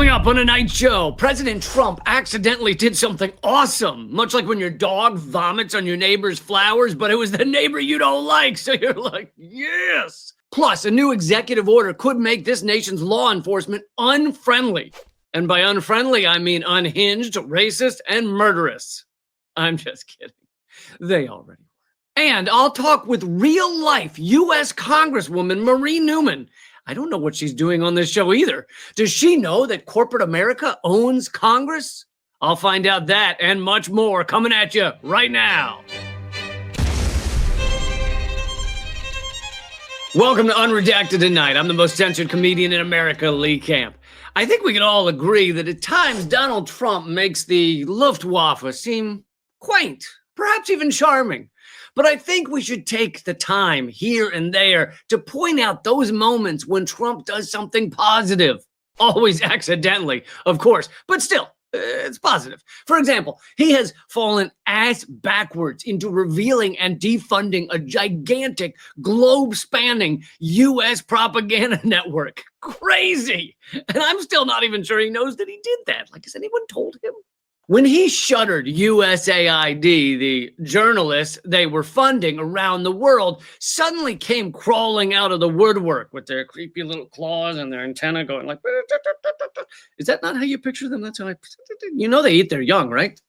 Coming up on tonight's show, President Trump accidentally did something awesome, much like when your dog vomits on your neighbor's flowers, but it was the neighbor you don't like, so you're like, yes. Plus, a new executive order could make this nation's law enforcement unfriendly. And by unfriendly, I mean unhinged, racist, and murderous. I'm just kidding. They already were. And I'll talk with real-life U.S. Congresswoman Marie Newman. I don't know what she's doing on this show either. Does she know that corporate America owns Congress? I'll find out that and much more coming at you right now. Welcome to Unredacted Tonight. I'm the most censored comedian in America, Lee Camp. I think we can all agree that at times Donald Trump makes the Luftwaffe seem quaint, perhaps even charming. But I think we should take the time here and there to point out those moments when Trump does something positive. Always accidentally, of course, but still, it's positive. For example, he has fallen ass backwards into revealing and defunding a gigantic, globe-spanning U.S. propaganda network. Crazy! And I'm still not even sure he knows that he did that. Like, has anyone told him? When he shuttered USAID, the journalists they were funding around the world suddenly came crawling out of the woodwork with their creepy little claws and their antenna going like, is that not how you picture them? That's how you know they eat their young, right?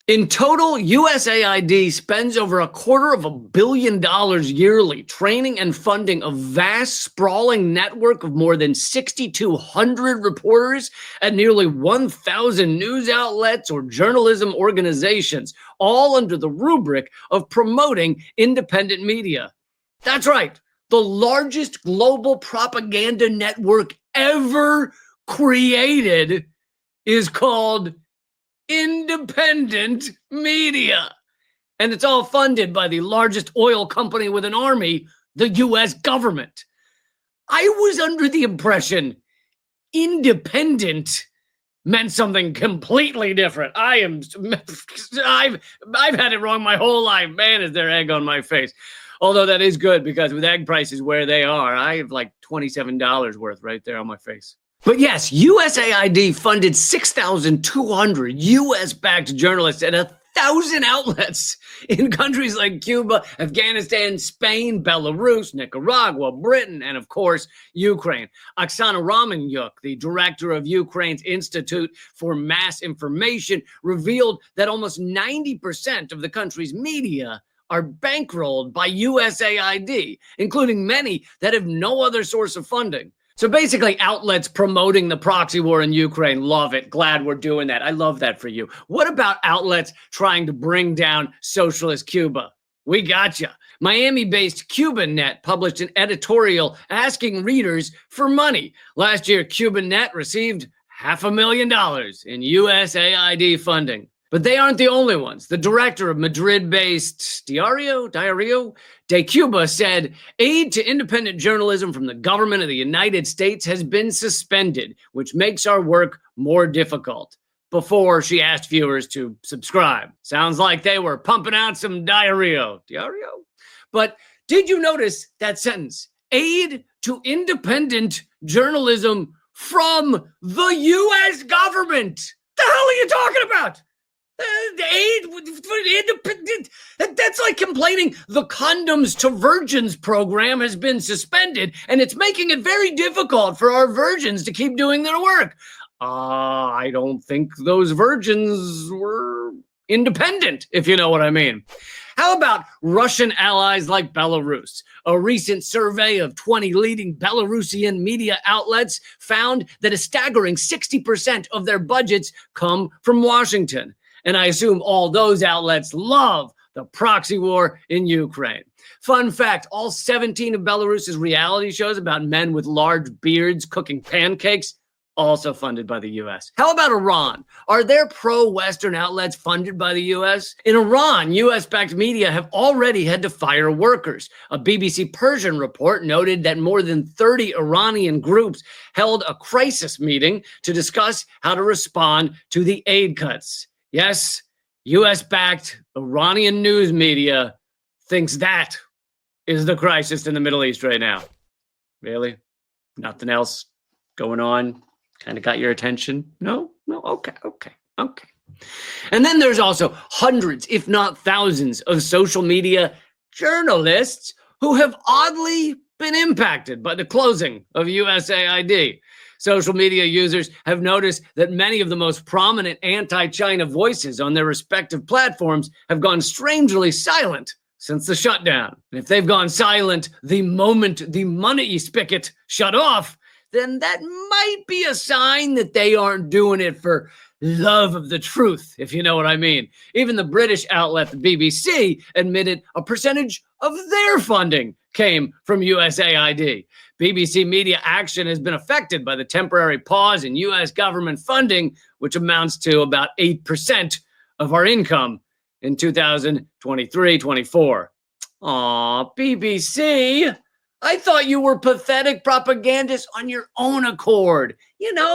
In total, USAID spends over $250 million yearly training and funding a vast, sprawling network of more than 6,200 reporters at nearly 1,000 news outlets or journalism organizations, all under the rubric of promoting independent media. That's right, the largest global propaganda network ever created is called independent media. And it's all funded by the largest oil company with an army, the U.S. government. I was under the impression independent meant something completely different. I've had it wrong my whole life. Man, is there egg on my face. Although that is good because with egg prices where they are, I have like $27 worth right there on my face. But yes, USAID funded 6,200 U.S.-backed journalists at 1,000 outlets in countries like Cuba, Afghanistan, Spain, Belarus, Nicaragua, Britain, and of course, Ukraine. Oksana Romanyuk, the director of Ukraine's Institute for Mass Information, revealed that almost 90% of the country's media are bankrolled by USAID, including many that have no other source of funding. So basically, outlets promoting the proxy war in Ukraine, love it. Glad we're doing that. I love that for you. What about outlets trying to bring down socialist Cuba? We gotcha. Miami-based CubanNet published an editorial asking readers for money. Last year, CubanNet received $500,000 in USAID funding. But they aren't the only ones. The director of Madrid-based Diario de Cuba said, aid to independent journalism from the government of the United States has been suspended, which makes our work more difficult. Before she asked viewers to subscribe. Sounds like they were pumping out some Diario. But did you notice that sentence? Aid to independent journalism from the U.S. government. The hell are you talking about? That's like complaining the Condoms to Virgins program has been suspended and it's making it very difficult for our virgins to keep doing their work. I don't think those virgins were independent, if you know what I mean. How about Russian allies like Belarus? A recent survey of 20 leading Belarusian media outlets found that a staggering 60% of their budgets come from Washington. And I assume all those outlets love the proxy war in Ukraine. Fun fact, all 17 of Belarus's reality shows about men with large beards cooking pancakes, also funded by the U.S. How about Iran? Are there pro-Western outlets funded by the U.S.? In Iran, U.S.-backed media have already had to fire workers. A BBC Persian report noted that more than 30 Iranian groups held a crisis meeting to discuss how to respond to the aid cuts. Yes, U.S.-backed Iranian news media thinks that is the crisis in the Middle East right now. Really? Nothing else going on? Kind of got your attention? No? No? Okay. And then there's also hundreds, if not thousands, of social media journalists who have oddly been impacted by the closing of USAID. Social media users have noticed that many of the most prominent anti-China voices on their respective platforms have gone strangely silent since the shutdown. And if they've gone silent the moment the money spigot shut off, then that might be a sign that they aren't doing it for love of the truth, if you know what I mean. Even the British outlet, the BBC, admitted a percentage of their funding came from USAID. BBC Media Action has been affected by the temporary pause in U.S. government funding, which amounts to about 8% of our income in 2023-24. Aw, BBC, I thought you were pathetic propagandists on your own accord.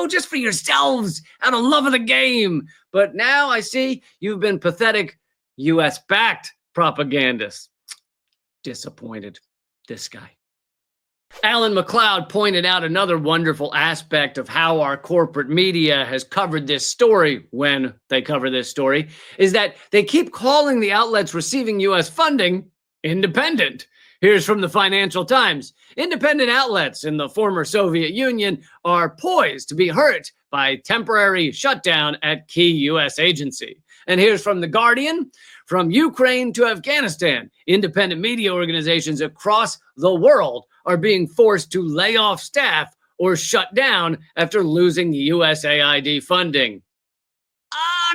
Just for yourselves, out of love of the game. But now I see you've been pathetic U.S.-backed propagandists. Disappointed. This guy. Alan McLeod pointed out another wonderful aspect of how our corporate media has covered this story when they cover this story, is that they keep calling the outlets receiving U.S. funding independent. Here's from the Financial Times. Independent outlets in the former Soviet Union are poised to be hurt by temporary shutdown at key U.S. agency. And here's from The Guardian. From Ukraine to Afghanistan, independent media organizations across the world are being forced to lay off staff or shut down after losing USAID funding.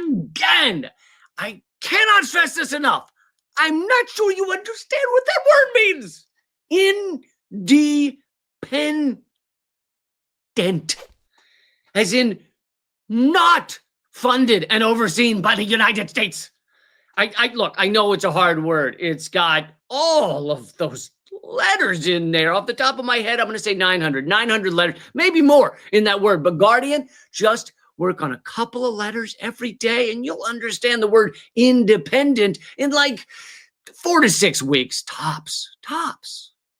Again, I cannot stress this enough. I'm not sure you understand what that word means. Independent. As in, not funded and overseen by the United States. Look, I know it's a hard word. It's got all of those letters in there. Off the top of my head, I'm going to say 900 letters, maybe more in that word. But Guardian, just work on a couple of letters every day and you'll understand the word independent in like 4 to 6 weeks, tops.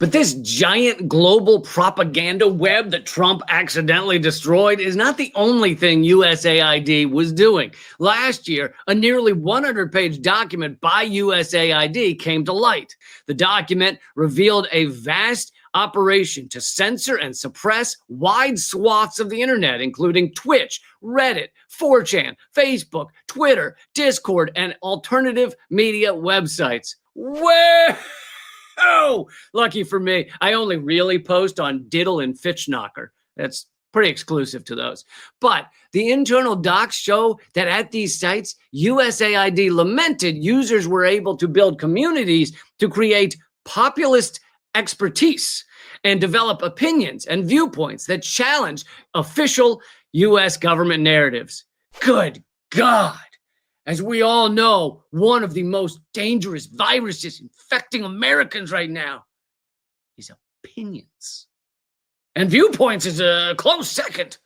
But this giant global propaganda web that Trump accidentally destroyed is not the only thing USAID was doing. Last year, a nearly 100-page document by USAID came to light. The document revealed a vast operation to censor and suppress wide swaths of the internet, including Twitch, Reddit, 4chan, Facebook, Twitter, Discord, and alternative media websites. Oh, lucky for me, I only really post on Diddle and Fitchknocker. That's pretty exclusive to those. But the internal docs show that at these sites, USAID lamented users were able to build communities to create populist expertise and develop opinions and viewpoints that challenge official U.S. government narratives. Good God. As we all know, one of the most dangerous viruses infecting Americans right now is opinions. And viewpoints is a close second.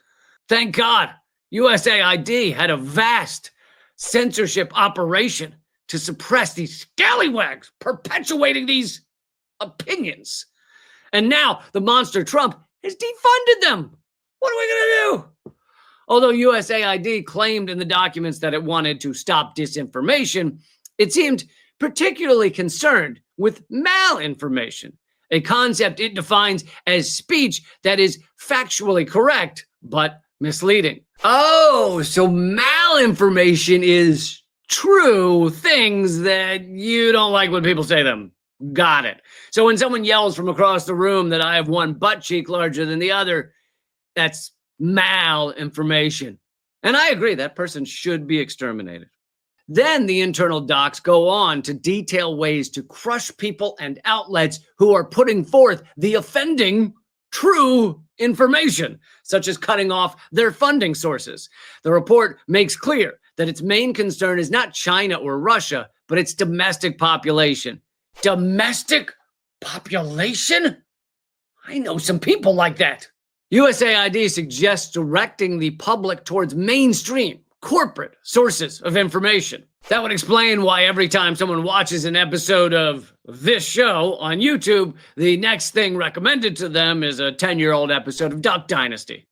Thank God, USAID had a vast censorship operation to suppress these scallywags perpetuating these opinions. And now the monster Trump has defunded them. What are we going to do? Although USAID claimed in the documents that it wanted to stop disinformation, it seemed particularly concerned with malinformation, a concept it defines as speech that is factually correct but misleading. Oh, so malinformation is true things that you don't like when people say them. Got it. So when someone yells from across the room that I have one butt cheek larger than the other, that's malinformation. And I agree, that person should be exterminated. Then the internal docs go on to detail ways to crush people and outlets who are putting forth the offending true information, such as cutting off their funding sources. The report makes clear that its main concern is not China or Russia, but its domestic population. Domestic population? I know some people like that. USAID suggests directing the public towards mainstream corporate sources of information. That would explain why every time someone watches an episode of this show on YouTube, the next thing recommended to them is a 10-year-old episode of Duck Dynasty.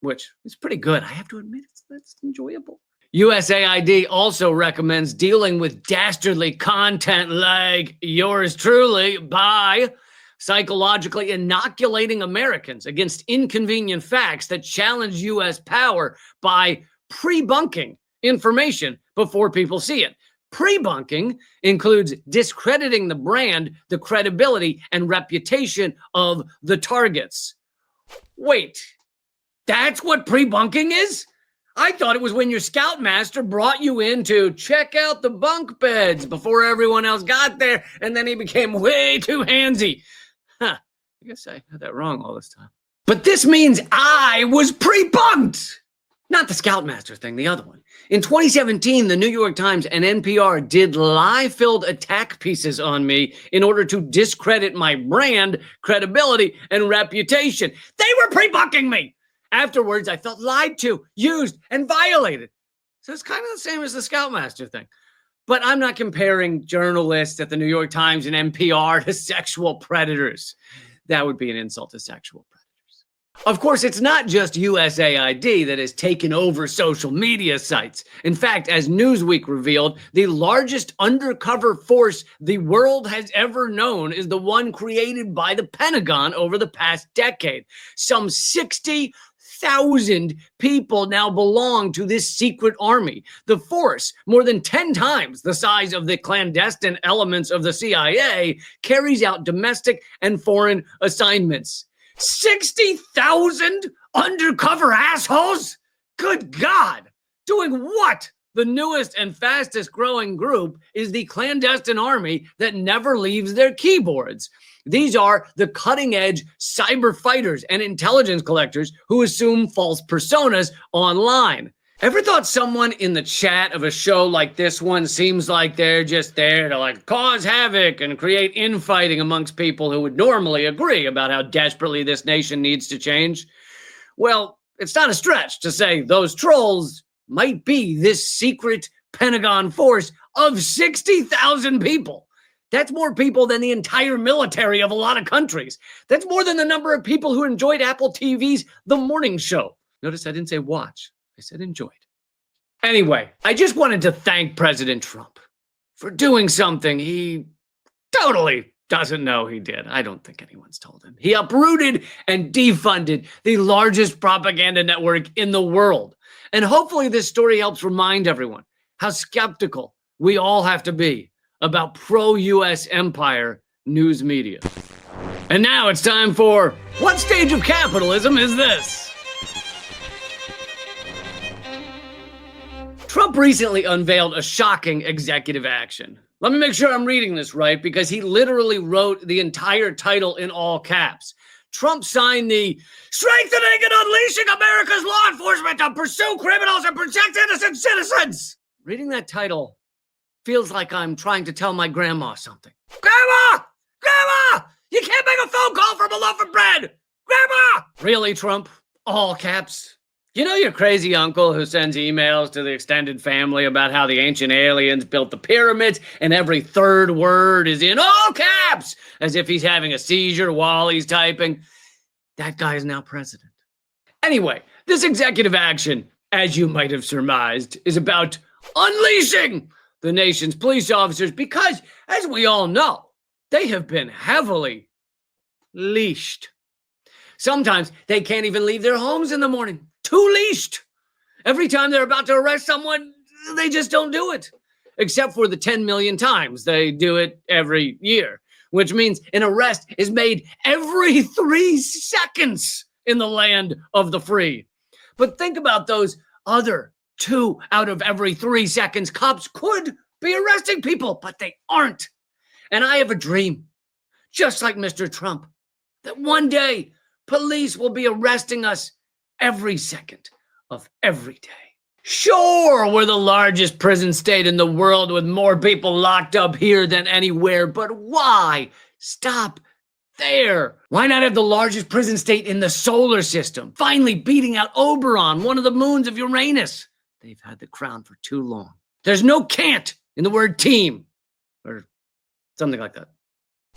which is pretty good. I have to admit, it's enjoyable. USAID also recommends dealing with dastardly content like yours truly by psychologically inoculating Americans against inconvenient facts that challenge U.S. power by pre-bunking information before people see it. Pre-bunking includes discrediting the brand, the credibility, and reputation of the targets. Wait, that's what pre-bunking is? I thought it was when your scoutmaster brought you in to check out the bunk beds before everyone else got there, and then he became way too handsy. Huh, I guess I had that wrong all this time. But this means I was pre-bunked! Not the scoutmaster thing, the other one. In 2017, the New York Times and NPR did lie-filled attack pieces on me in order to discredit my brand, credibility, and reputation. They were pre-bunking me! Afterwards, I felt lied to, used, and violated. So it's kind of the same as the Scoutmaster thing. But I'm not comparing journalists at the New York Times and NPR to sexual predators. That would be an insult to sexual predators. Of course, it's not just USAID that has taken over social media sites. In fact, as Newsweek revealed, the largest undercover force the world has ever known is the one created by the Pentagon over the past decade. Some 60,000 people now belong to this secret army. The force, more than 10 times the size of the clandestine elements of the CIA, carries out domestic and foreign assignments. 60,000 undercover assholes? Good God! Doing what? The newest and fastest growing group is the clandestine army that never leaves their keyboards. These are the cutting-edge cyber fighters and intelligence collectors who assume false personas online. Ever thought someone in the chat of a show like this one seems like they're just there to cause havoc and create infighting amongst people who would normally agree about how desperately this nation needs to change? Well, it's not a stretch to say those trolls might be this secret Pentagon force of 60,000 people. That's more people than the entire military of a lot of countries. That's more than the number of people who enjoyed Apple TV's The Morning Show. Notice I didn't say watch. I said enjoyed. Anyway, I just wanted to thank President Trump for doing something he totally doesn't know he did. I don't think anyone's told him. He uprooted and defunded the largest propaganda network in the world. And hopefully this story helps remind everyone how skeptical we all have to be about pro-US empire news media. And now it's time for What Stage of Capitalism Is This? Trump recently unveiled a shocking executive action. Let me make sure I'm reading this right, because he literally wrote the entire title in all caps. Trump signed the Strengthening and Unleashing America's Law Enforcement to Pursue Criminals and Protect Innocent Citizens. Reading that title feels like I'm trying to tell my grandma something. Grandma! Grandma! You can't make a phone call from a loaf of bread! Grandma! Really, Trump? All caps? You know your crazy uncle who sends emails to the extended family about how the ancient aliens built the pyramids and every third word is in all caps, as if he's having a seizure while he's typing? That guy is now president. Anyway, this executive action, as you might have surmised, is about unleashing the nation's police officers because, as we all know, they have been heavily leashed. Sometimes they can't even leave their homes in the morning. Too leashed. Every time they're about to arrest someone, they just don't do it. Except for the 10 million times they do it every year, which means an arrest is made every 3 seconds in the land of the free. But think about those other 2 out of every 3 seconds cops could be arresting people, but they aren't. And I have a dream, just like Mr. Trump, that one day police will be arresting us every second of every day. Sure, we're the largest prison state in the world with more people locked up here than anywhere, but why stop there? Why not have the largest prison state in the solar system, finally beating out Oberon, one of the moons of Uranus? They've had the crown for too long. There's no can't in the word team, or something like that.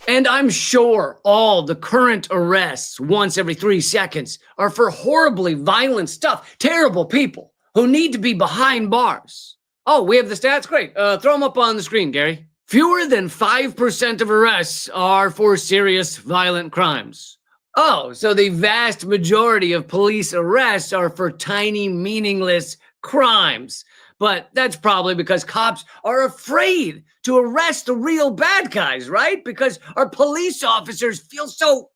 And I'm sure all the current arrests once every 3 seconds are for horribly violent stuff, terrible people who need to be behind bars. Oh, we have the stats? Great. Throw them up on the screen, Gary. Fewer than 5% of arrests are for serious violent crimes. Oh, so the vast majority of police arrests are for tiny, meaningless crimes. But that's probably because cops are afraid to arrest the real bad guys, right? Because our police officers feel so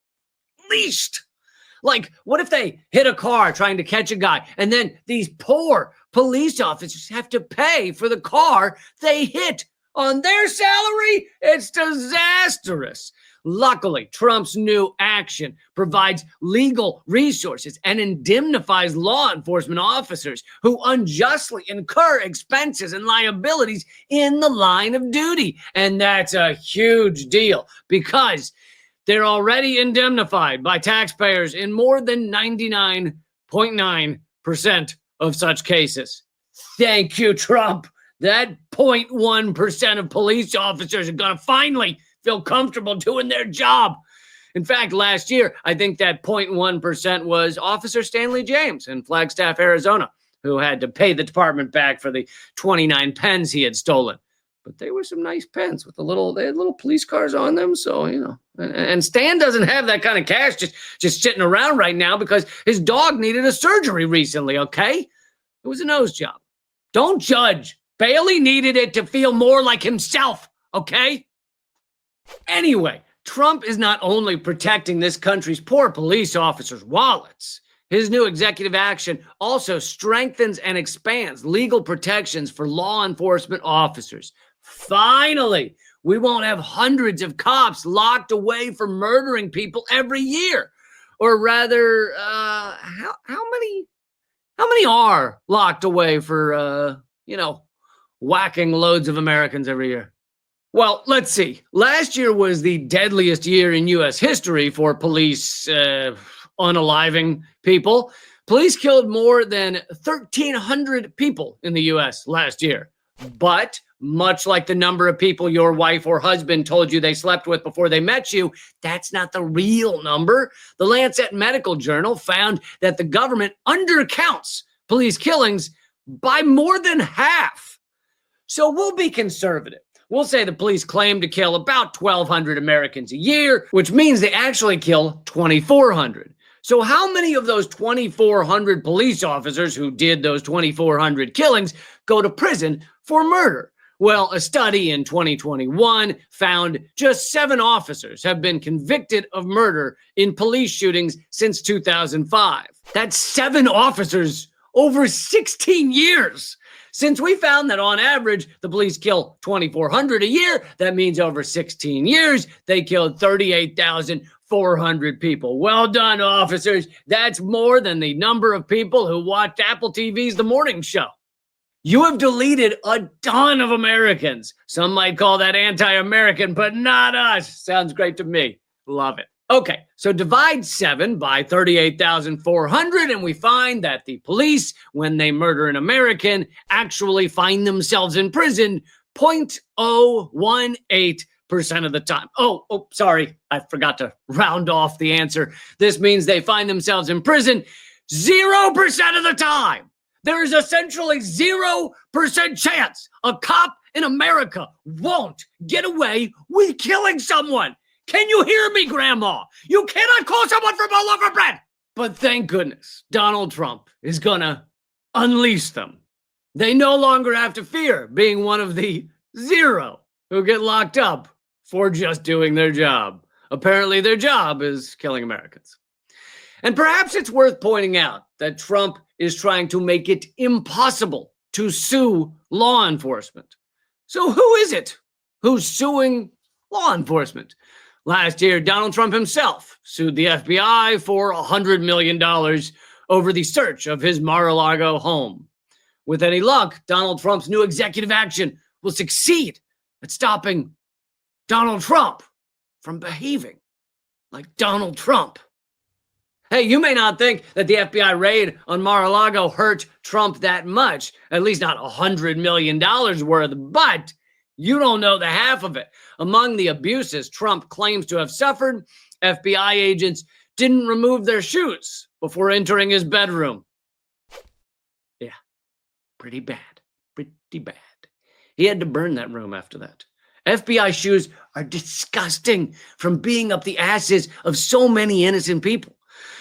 leashed. Like, what if they hit a car trying to catch a guy, and then these poor police officers have to pay for the car they hit on their salary? It's disastrous. Luckily, Trump's new action provides legal resources and indemnifies law enforcement officers who unjustly incur expenses and liabilities in the line of duty. And that's a huge deal because they're already indemnified by taxpayers in more than 99.9% of such cases. Thank you, Trump. That 0.1% of police officers are going to finally feel comfortable doing their job. In fact, last year, I think that 0.1% was Officer Stanley James in Flagstaff, Arizona, who had to pay the department back for the 29 pens he had stolen. But they were some nice pens with they had little police cars on them. So, and Stan doesn't have that kind of cash just sitting around right now because his dog needed a surgery recently, okay? It was a nose job. Don't judge. Bailey needed it to feel more like himself, okay? Anyway, Trump is not only protecting this country's poor police officers' wallets. His new executive action also strengthens and expands legal protections for law enforcement officers. Finally, we won't have hundreds of cops locked away for murdering people every year. Or rather, how many are locked away for, whacking loads of Americans every year? Well, let's see. Last year was the deadliest year in U.S. history for police unaliving people. Police killed more than 1,300 people in the U.S. last year. But much like the number of people your wife or husband told you they slept with before they met you, that's not the real number. The Lancet Medical Journal found that the government undercounts police killings by more than half. So we'll be conservative. We'll say the police claim to kill about 1,200 Americans a year, which means they actually kill 2,400. So how many of those 2,400 police officers who did those 2,400 killings go to prison for murder? Well, a study in 2021 found just 7 officers have been convicted of murder in police shootings since 2005. That's 7 officers over 16 years. Since we found that on average, the police kill 2,400 a year, that means over 16 years, they killed 38,400 people. Well done, officers. That's more than the number of people who watched Apple TV's The Morning Show. You have deleted a ton of Americans. Some might call that anti-American, but not us. Sounds great to me. Love it. Okay, so divide 7 by 38,400, and we find that the police, when they murder an American, actually find themselves in prison 0.018% of the time. Oh, sorry, I forgot to round off the answer. This means they find themselves in prison 0% of the time. There is essentially 0% chance a cop in America won't get away with killing someone. Can you hear me, Grandma? You cannot call someone from all over bread. But thank goodness Donald Trump is gonna unleash them. They no longer have to fear being one of the 0 who get locked up for just doing their job. Apparently their job is killing Americans. And perhaps it's worth pointing out that Trump is trying to make it impossible to sue law enforcement. So who is it who's suing law enforcement? Last year, Donald Trump himself sued the FBI for $100 million over the search of his Mar-a-Lago home. With any luck, Donald Trump's new executive action will succeed at stopping Donald Trump from behaving like Donald Trump. Hey, you may not think that the FBI raid on Mar-a-Lago hurt Trump that much, at least not $100 million worth, but You don't know the half of it. Among the abuses Trump claims to have suffered, FBI agents didn't remove their shoes before entering his bedroom. Yeah, pretty bad. Pretty bad. He had to burn that room after that. FBI shoes are disgusting from being up the asses of so many innocent people.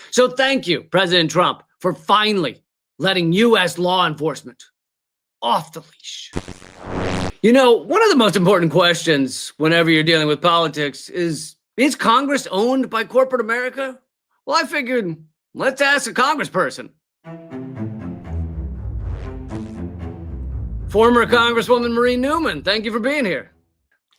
So thank you, President Trump, for finally letting U.S. law enforcement off the leash. You know, one of the most important questions whenever you're dealing with politics is Congress owned by corporate America? Well, I figured, let's ask a congressperson. Former Congresswoman Marie Newman, thank you for being here.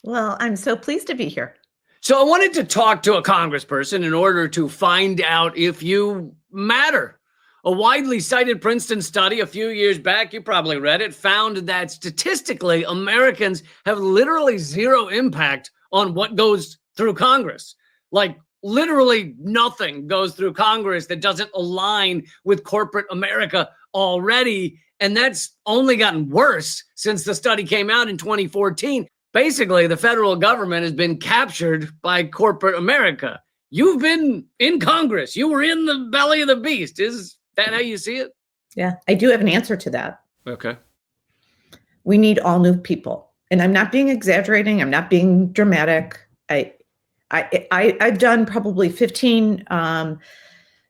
Well, I'm so pleased to be here. So I wanted to talk to a congressperson in order to find out if you matter. A widely cited Princeton study a few years back, you probably read it, found that statistically, Americans have literally zero impact on what goes through Congress. Like, literally nothing goes through Congress that doesn't align with corporate America already. And that's only gotten worse since the study came out in 2014. Basically, the federal government has been captured by corporate America. You've been in Congress. You were in the belly of the beast. Is that how you see it? Yeah, I do have an answer to that. Okay. We need all new people. And I'm not being exaggerating. I'm not being dramatic. I've done probably 15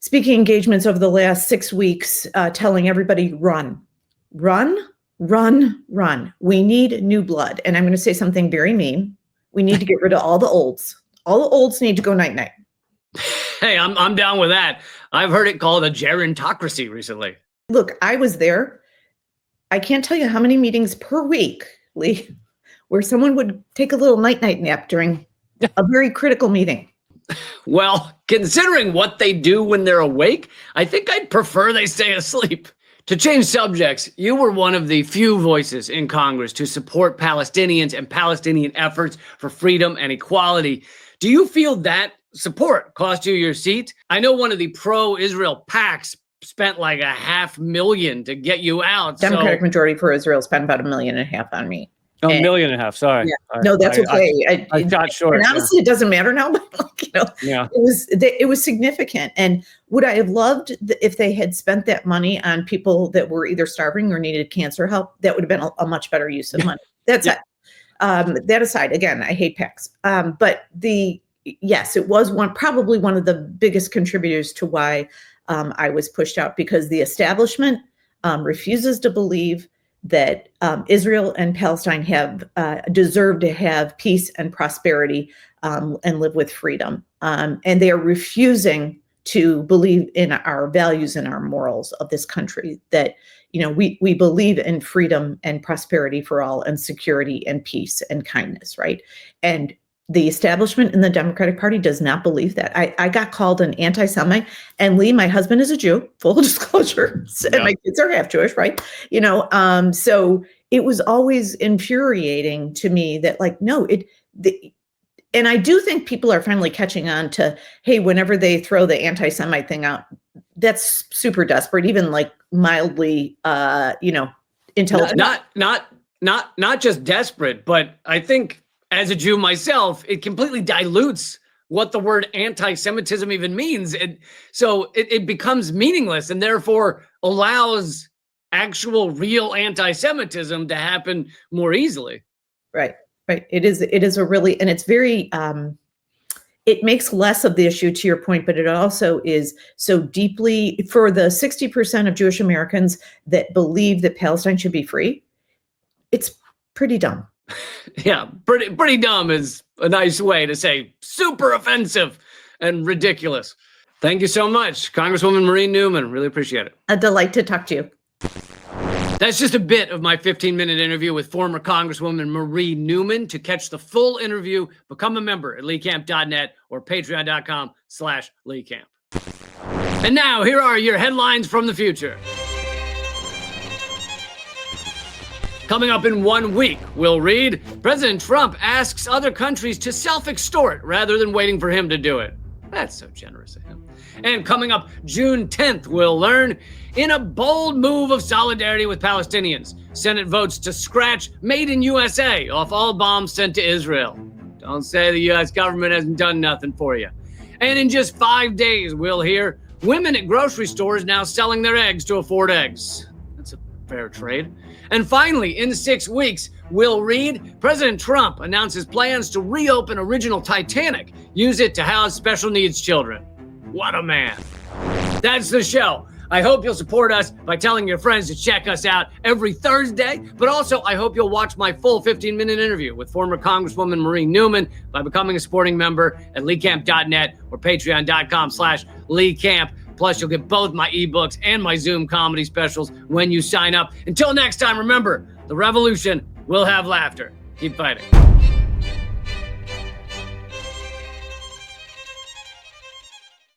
speaking engagements over the last 6 weeks, telling everybody, run. We need new blood. And I'm going to say something very mean. We need to get rid of all the olds. All the olds need to go night-night. Hey, I'm down with that. I've heard it called a gerontocracy recently. Look, I was there. I can't tell you how many meetings per week, Lee, where someone would take a little night-night nap during a very critical meeting. Well, considering what they do when they're awake, I think I'd prefer they stay asleep. To change subjects, you were one of the few voices in Congress to support Palestinians and Palestinian efforts for freedom and equality. Do you feel that support cost you your seat? I know one of the pro-Israel PACs spent like $500,000 to get you out. Democratic Majority for Israel spent about $1.5 million on me. $1.5 million. Sorry. Yeah. No, that's okay. I got short. And honestly, it doesn't matter now. But it was significant. And would I have loved if they had spent that money on people that were either starving or needed cancer help? That would have been a much better use of money. That's it. That aside, again, I hate PACs. But yes, it was probably one of the biggest contributors to why I was pushed out, because the establishment refuses to believe that Israel and Palestine have deserve to have peace and prosperity and live with freedom. And they are refusing to believe in our values and our morals of this country, that, you know, we believe in freedom and prosperity for all, and security and peace and kindness, right? And the establishment in the Democratic Party does not believe that. I got called an anti-Semite, and Lee, my husband is a Jew, full disclosure, and my kids are half Jewish, right? You know, so it was always infuriating to me that, like, no, and I do think people are finally catching on to, hey, whenever they throw the anti-Semite thing out, that's super desperate, even like mildly, intelligent. Not just desperate, but I think, as a Jew myself, it completely dilutes what the word anti-Semitism even means. So it becomes meaningless, and therefore allows actual real anti-Semitism to happen more easily. Right. It is a really, and it's very, it makes less of the issue, to your point, but it also is so deeply, for the 60% of Jewish Americans that believe that Palestine should be free, it's pretty dumb. Yeah, pretty dumb is a nice way to say super offensive and ridiculous. Thank you so much, Congresswoman Marie Newman. Really appreciate it. A delight to talk to you. That's just a bit of my 15-minute interview with former Congresswoman Marie Newman. To catch the full interview, become a member at leecamp.net or patreon.com/leecamp. And now, here are your headlines from the future. Coming up in 1 week, we'll read, President Trump asks other countries to self-extort rather than waiting for him to do it. That's so generous of him. And coming up June 10th, we'll learn, in a bold move of solidarity with Palestinians, Senate votes to scratch Made in USA off all bombs sent to Israel. Don't say the U.S. government hasn't done nothing for you. And in just 5 days, we'll hear women at grocery stores now selling their eggs to afford eggs. That's a fair trade. And finally, in 6 weeks, we'll read President Trump announces plans to reopen original Titanic, use it to house special needs children. What a man. That's the show. I hope you'll support us by telling your friends to check us out every Thursday, but also I hope you'll watch my full 15-minute interview with former Congresswoman Marie Newman by becoming a supporting member at leecamp.net or patreon.com/leecamp. Plus, you'll get both my ebooks and my Zoom comedy specials when you sign up. Until next time, remember, the revolution will have laughter. Keep fighting.